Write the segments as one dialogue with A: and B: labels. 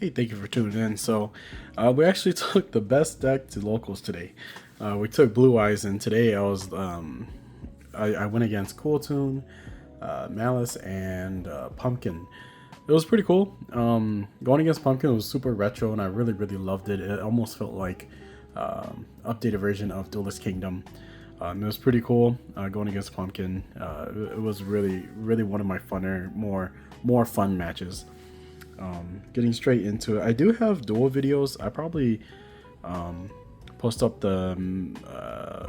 A: Hey, thank you for tuning in. We actually took the best deck to locals today. We took Blue Eyes, and today I went against Cool Tune, Malice, and Pumpkin. It was pretty cool. Going against Pumpkin was super retro, and I really loved it. It almost felt like updated version of Duelist Kingdom. It was pretty cool going against Pumpkin. It was really one of my more fun matches. Getting straight into it, I do have dual videos. I probably post up the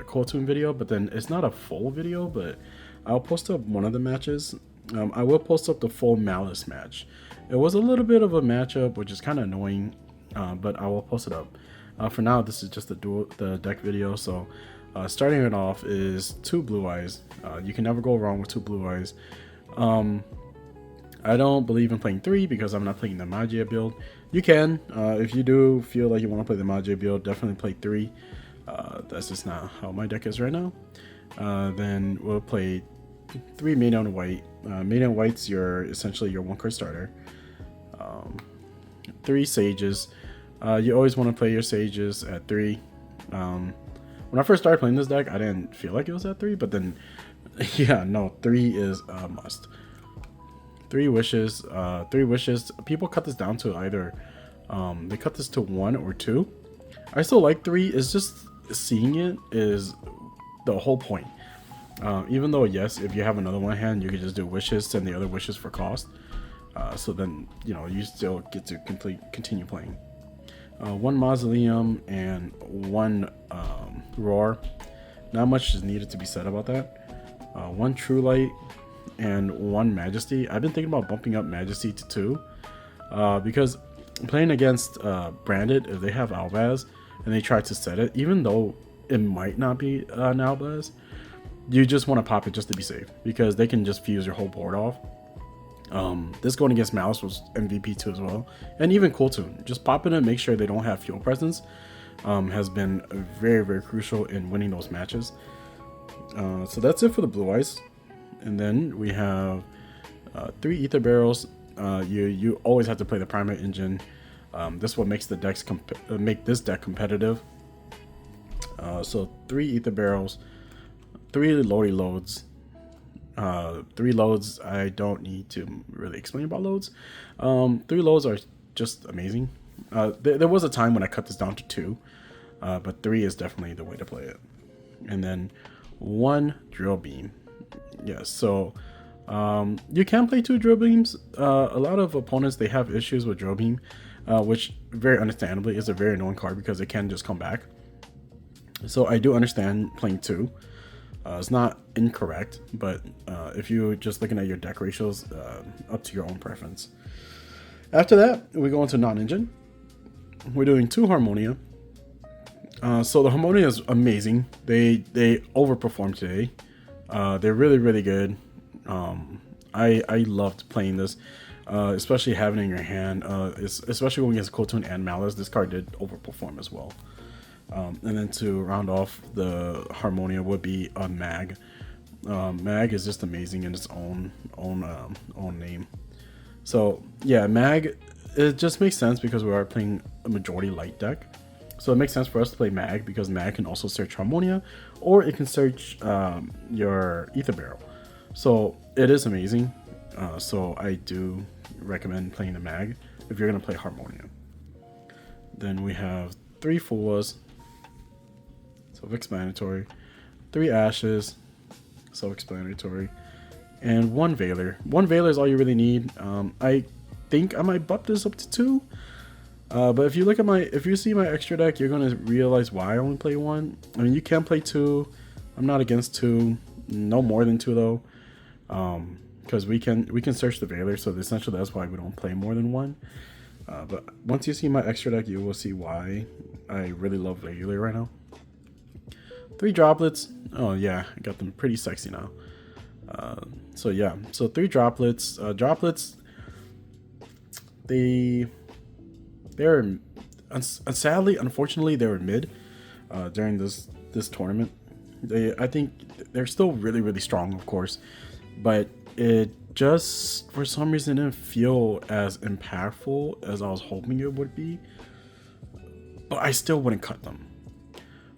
A: Coltoon video, but then it's not a full video, but I'll post up one of the matches. I will post up the full Malice match. It was a little bit of a matchup, which is kind of annoying, but I will post it up. For now, this is just the deck video. So starting it off is two Blue Eyes. You can never go wrong with two Blue Eyes. I don't believe in playing 3 because I'm not playing the Magia build. You can, if you do feel like you want to play the Magia build, definitely play 3. That's just not how my deck is right now. Then we'll play 3 Main and White. Main and White's essentially your 1-card starter. 3 Sages. You always want to play your Sages at 3. When I first started playing this deck, I didn't feel like it was at 3, but then, yeah, no, 3 is a must. 3 wishes. 3 wishes. People cut this down to either they cut this to 1 or 2. I still like 3. It's just seeing it is the whole point. Even though, yes, if you have another one hand, you can just do wishes, send the other wishes for cost. So then you still get to continue playing. 1 Mausoleum and 1 Roar. Not much is needed to be said about that. 1 True Light and 1 Majesty. I've been thinking about bumping up Majesty to 2 because playing against Branded, if they have Albaz and they try to set it, even though it might not be an Albaz, you just want to pop it just to be safe because they can just fuse your whole board off. This going against Malice was MVP 2 as well, and even Cool Tune. Just popping it, make sure they don't have fuel presence, has been very crucial in winning those matches. So that's it for the Blue Eyes. And then we have 3 Ether Barrels. You always have to play the Primate engine. This is what makes make this deck competitive. So 3 Ether Barrels, 3 Loady Loads. 3 loads. I don't need to really explain about loads. 3 loads are just amazing. There was a time when I cut this down to 2, but 3 is definitely the way to play it. And then 1 Drill Beam. Yes, so you can play 2 Drill Beams. A lot of opponents, they have issues with Drill Beam, which very understandably is a very annoying card because it can just come back. So I do understand playing 2. It's not incorrect, but if you're just looking at your deck ratios, up to your own preference. After that, we go into non-engine. We're doing 2 Harmonia. So the Harmonia is amazing. They overperformed today. They're really good. I loved playing this, especially having it in your hand. Especially going against Coltoon and Malice, this card did overperform as well. And then to round off the Harmonia would be a Mag. Mag is just amazing in its own name. So yeah, Mag, it just makes sense because we are playing a majority light deck. So it makes sense for us to play Mag because Mag can also search Harmonia, or it can search your Ether Barrel. So it is amazing. So I do recommend playing the Mag if you're going to play Harmonia. Then we have 3 Fuwas, self-explanatory, 3 Ashes, self-explanatory, and 1 Veiler. 1 Veiler is all you really need. I think I might bump this up to 2. But if you see my extra deck, you're gonna realize why I only play 1. I mean, you can play 2. I'm not against 2. No more than 2 though, because we can search the Veiler. So essentially, that's why we don't play more than 1. But once you see my extra deck, you will see why I really love Veiler right now. 3 Droplets. Oh yeah, I got them pretty sexy now. So yeah, so 3 Droplets. Droplets. They're sadly, unfortunately, they were mid during this tournament. I think they're still really strong, of course, but it just for some reason didn't feel as impactful as I was hoping it would be. But I still wouldn't cut them.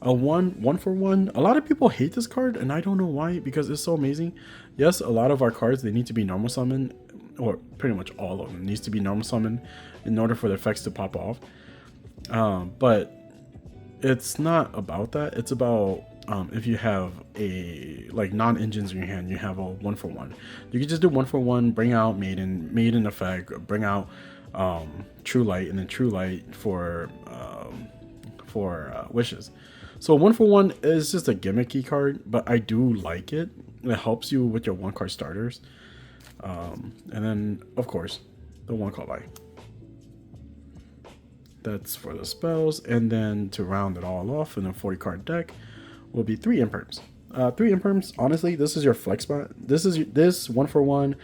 A: A one for one. A lot of people hate this card, and I don't know why, because it's so amazing. Yes, a lot of our cards, they need to be normal summon, or pretty much all of them needs to be normal summon in order for the effects to pop off. But it's not about that. It's about if you have a like non-engines in your hand, you have a one for one. You can just do one for one, bring out maiden effect, bring out True Light, and then True Light for wishes. So one for one is just a gimmicky card, but I do like it. It helps you with your one card starters. And then of course the one call light. That's for the spells, and then to round it all off in a 40 card deck will be 3 imperms. 3 imperms, honestly, this is your flex spot. This one for one,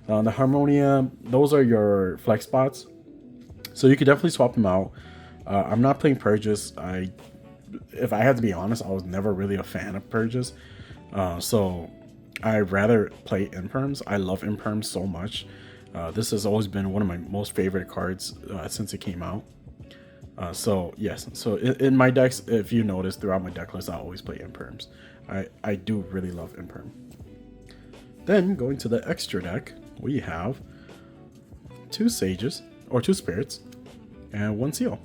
A: the Harmonia, those are your flex spots. So you could definitely swap them out. I'm not playing Purges. If I had to be honest, I was never really a fan of Purges. So I'd rather play imperms. I love imperms so much. This has always been one of my most favorite cards since it came out. So yes, so in my decks, if you notice throughout my deck list, I always play imperms. I do really love imperm. Then going to the extra deck, we have 2 sages or 2 spirits and 1 seal.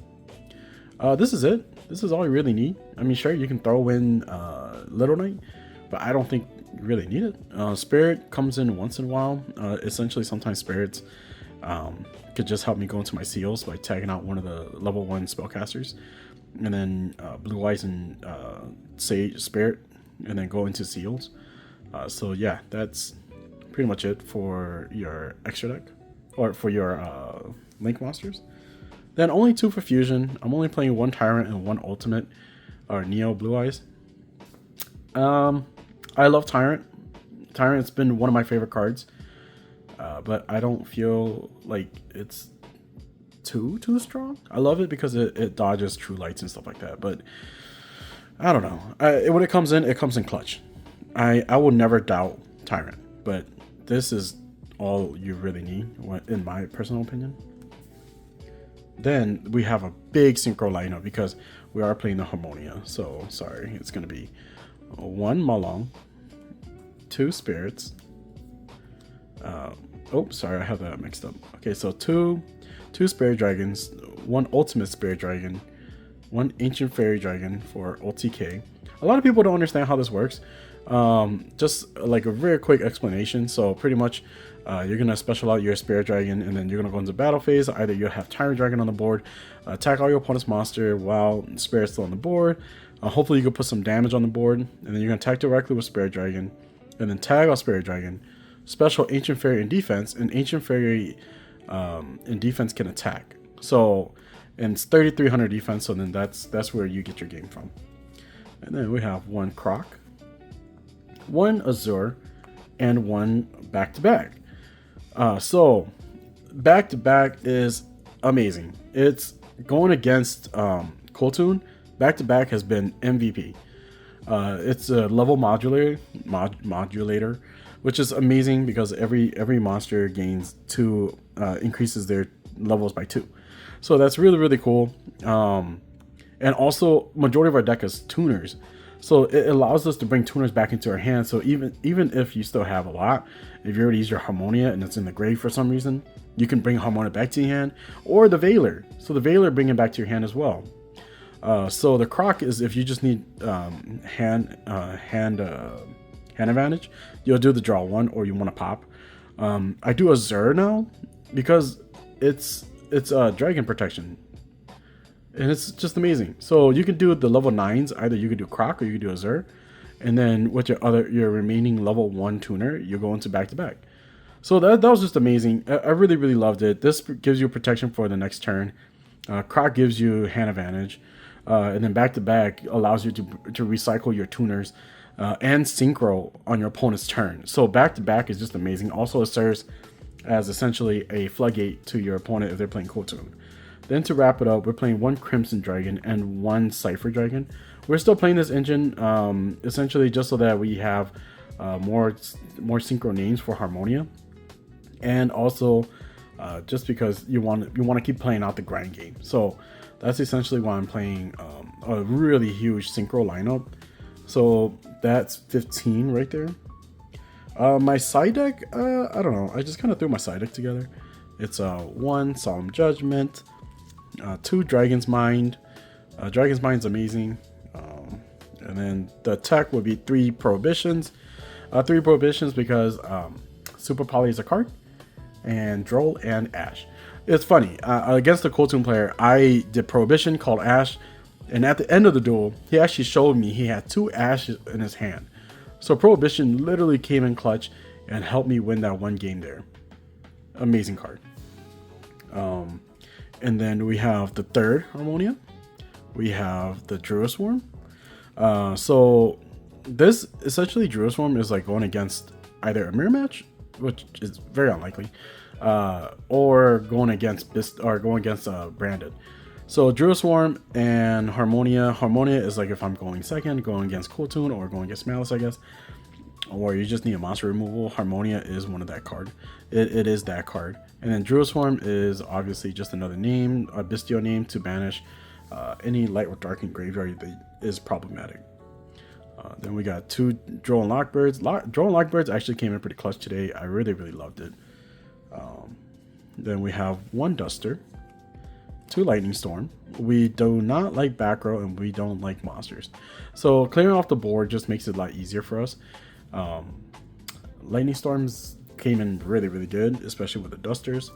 A: This is it. This is all you really need. I mean, sure, you can throw in Little Knight, but I don't think you really need it. Spirit comes in once in a while. Essentially, sometimes spirits could just help me go into my seals by tagging out one of the level 1 spellcasters, and then Blue Eyes and Sage Spirit, and then go into seals. So yeah, that's pretty much it for your extra deck, or for your Link monsters. Then only 2 for fusion. I'm only playing 1 Tyrant and 1 Ultimate, or Neo Blue Eyes. I love Tyrant. Tyrant's been one of my favorite cards. But I don't feel like it's too strong. I love it because it dodges True Lights and stuff like that. But I don't know. When it comes in clutch. I will never doubt Tyrant. But this is all you really need, in my personal opinion. Then we have a big Synchro lineup because we are playing the Harmonia. So sorry, it's going to be 1 Malong, 2 Spirits. Oh, sorry, I have that mixed up. Okay, so two Spirit Dragons, 1 Ultimate Spirit Dragon, 1 Ancient Fairy Dragon for OTK. A lot of people don't understand how this works. Just like a very quick explanation. So pretty much, you're gonna special out your Spirit Dragon, and then you're gonna go into battle phase. Either you'll have Tyrant Dragon on the board, attack all your opponent's monster while Spirit's still on the board. Hopefully you can put some damage on the board, and then you're gonna attack directly with Spirit Dragon, and then tag our Spirit Dragon. Special Ancient Fairy in defense, and Ancient Fairy in defense can attack. So, and it's 3,300 defense. So then that's where you get your game from. And then we have 1 Croc, 1 Azure, and 1 back-to-back. So back-to-back is amazing. It's going against Coltoon. Back-to-back has been MVP. It's a level modulator, which is amazing because every monster gains 2, increases their levels by 2. So that's really, really cool. And also, majority of our deck is tuners. So it allows us to bring tuners back into our hand. So even if you still have a lot, if you already use your Harmonia and it's in the grave for some reason, you can bring Harmonia back to your hand, or the Veiler. So the Veiler, bring it back to your hand as well. So the Croc is if you just need hand advantage, you'll do the draw 1, or you want to pop. I do Azure now because it's dragon protection, and it's just amazing. So you can do the level 9s. Either you could do Croc or you could do Azure, and then with your remaining level 1 tuner, you go into back-to-back. So that was just amazing. I really, really loved it. This gives you protection for the next turn. Croc gives you hand advantage, and then back-to-back allows you to recycle your tuners and synchro on your opponent's turn. So back-to-back is just amazing. Also, it serves as essentially a floodgate to your opponent if they're playing Coltoon. Then to wrap it up, we're playing 1 Crimson Dragon and 1 Cypher Dragon. We're still playing this engine essentially just so that we have more synchro names for Harmonia. and also just because you want to keep playing out the grind game. So that's essentially why I'm playing a really huge synchro lineup. So that's 15 right there. My side deck, I don't know. I just kind of threw my side deck together. It's 1 Solemn Judgment, 2 Dragon's Mind. Dragon's Mind's amazing. And then the tech would be 3 Prohibitions. 3 Prohibitions because Super Poly is a card, and Droll and Ash. It's funny, against the Cold Tune player, I did Prohibition, called Ash, and at the end of the duel, he actually showed me he had 2 Ashes in his hand. So Prohibition literally came in clutch and helped me win that one game there. Amazing card. And then we have the 3rd Harmonia. We have the Druid Swarm. So this essentially Druid Swarm is like going against either a mirror match, which is very unlikely, or going against Branded. So Druid Swarm and Harmonia. Harmonia is like if I'm going second, going against Cool Tune, or going against Malice, I guess. Or you just need a monster removal. Harmonia is one of that card. It is that card. And then Druid Swarm is obviously just another name, a bestial name to banish any light or darkened graveyard that is problematic. Then we got 2 Droll and Lockbirds. Droll and Lockbirds actually came in pretty clutch today. I really loved it. Then we have 1 Duster, 2 Lightning Storm. We do not like back row, and we don't like monsters. So clearing off the board just makes it a lot easier for us. Lightning Storms came in really good, especially with the Dusters.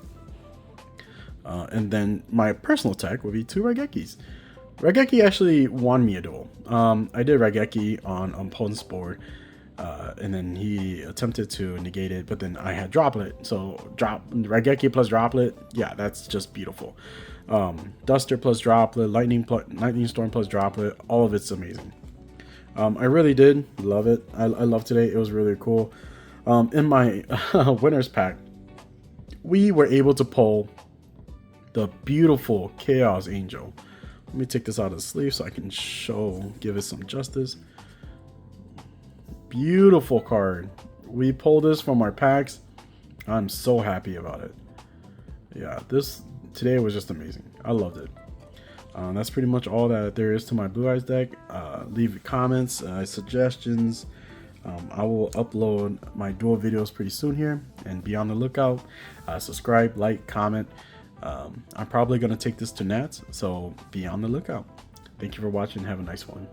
A: And then my personal tech would be 2 Raigekis. Raigeki actually won me a duel. I did Raigeki on opponent's board, and then he attempted to negate it, but then I had Droplet. So Raigeki plus Droplet, yeah, that's just beautiful. Duster plus Droplet, Lightning Storm plus Droplet, all of it's amazing. I really did love it. I love today. It was really cool. In my winners pack, we were able to pull the beautiful Chaos Angel. Let me take this out of the sleeve so I can give it some justice. Beautiful card. We pulled this from our packs. I'm so happy about it. Yeah, this today was just amazing. I loved it. That's pretty much all that there is to my Blue Eyes deck. Leave comments, suggestions. I will upload my duel videos pretty soon here, and be on the lookout. Subscribe, like, comment. I'm probably going to take this to Nats, so be on the lookout. Thank you for watching. Have a nice one.